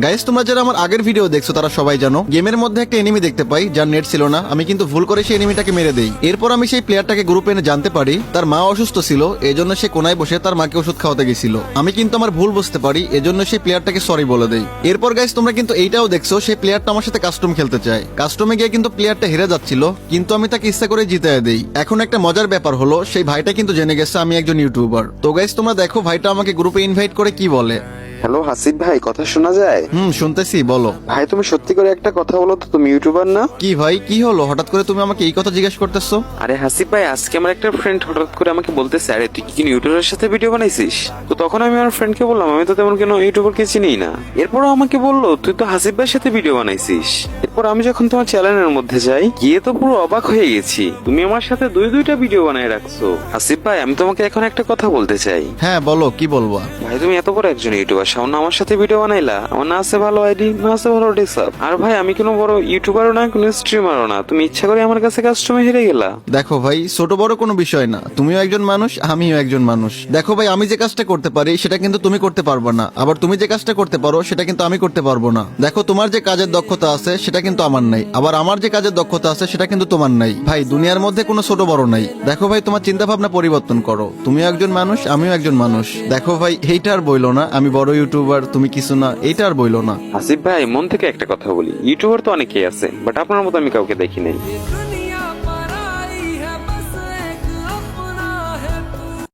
Guys, তোমরা যারা আমার আগের ভিডিও দেখছো তারা সবাই জানো গেমের মধ্যে একটা এনিমি দেখতে পাই যার নেট ছিল না। আমি কিন্তু ভুল করে সেই এনিমিটাকে মেরে দেই। এরপর আমি সেই প্লেয়ারটাকে গ্রুপে এনে জানতে পারি তার মা অসুস্থ ছিল, এজন্য সে কোনায় বসে তার মাকে ওষুধ খাওয়াতে গেছিল। আমি কিন্তু আমার ভুল বুঝতে পারি, এজন্য সেই প্লেয়ারটাকে সরি বলে দেই। এরপর গাইস, তোমরা কিন্তু এইটাও দেখছো সেই প্লেয়ারটা আমার সাথে কাস্টম খেলতে চায়। কাস্টমে গিয়ে কিন্তু প্লেয়ারটা হেরে যাচ্ছিল, কিন্তু আমি তাকে ইচ্ছা করে জিতায় দেই। এখন একটা মজার ব্যাপার হলো সেই ভাইটা কিন্তু জেনে গেছে আমি একজন ইউটিউবার। তো গাইস, তোমরা দেখো ভাইটা আমাকে গ্রুপে ইনভাইট করে কি বলে। হ্যালো হাসিব ভাই, কথা শোনা যায়? শুনতেছি, বলো। ভাই তুমি সত্যি করে একটা কথা বলো তো, তুমি ইউটিউবার না? কি ভাই, কি হলো হঠাৎ করে তুমি আমাকে এই কথা জিজ্ঞেস করতেছো? আরে হাসিব ভাই, আজকে আমার একটা ফ্রেন্ড হঠাৎ করে আমাকে বলতেছে, আরে তুই কি ইউটিউবের সাথে ভিডিও বানাইছিস? তো তখন আমি আমার ফ্রেন্ডকে বললাম আমি তো তেমন কোনো ইউটিউবারকে চিনি না। এরপরও আমাকে বললো তুই তো হাসিব ভাইয়ের সাথে ভিডিও বানাইছিস। এরপর আমি যখন তোমার চ্যানেলের মধ্যে যাই, গিয়ে তো পুরো অবাক হয়ে গেছি, তুমি আমার সাথে দুইটা ভিডিও বানায় রাখছো। হাসিব ভাই, আমি তোমাকে এখন একটা কথা বলতে চাই। হ্যাঁ বলো, কি বলবা? ভাই তুমি এত বড় একজন ইউটিউবার, সামনে আমার সাথে ভিডিও বানাইলা, আমার না আছে ভালো আইডি, না আছে ভালো ডেস্কটপ। আর ভাই আমি কোনো বড় ইউটিউবারও না, কোনো স্ট্রিমারও না, তুমি ইচ্ছা করে আমার কাছে কাস্টমে হেরে গেলা। দেখো ভাই, ছোট বড় কোনো বিষয় না, তুমিও একজন মানুষ, আমিও একজন মানুষ। দেখো ভাই, আমি যে কাজটা করতে পারি সেটা কিন্তু তুমি করতে পারবে না, আবার তুমি যে কাজটা করতে পারো সেটা কিন্তু আমি করতে পারবো না। দেখো, তোমার যে কাজের দক্ষতা আছে সেটা কিন্তু আমার নাই, আবার আমার যে কাজের দক্ষতা আছে সেটা কিন্তু তোমার নাই। ভাই, দুনিয়ার মধ্যে কোনো ছোট বড় নাই। দেখো ভাই, তোমার চিন্তা ভাবনা পরিবর্তন করো, তুমিও একজন মানুষ, আমিও একজন মানুষ। দেখো ভাই, এইটা আর বইলো না আমি বড় ইউটিউবার তুমি কিছু না, এইটা আর বইলো না। হাসিব ভাই, মন থেকে একটা কথা বলি, ইউটিউবার তো অনেকেই আছে, বাট আপনার মতো আমি কাউকে দেখি নাই।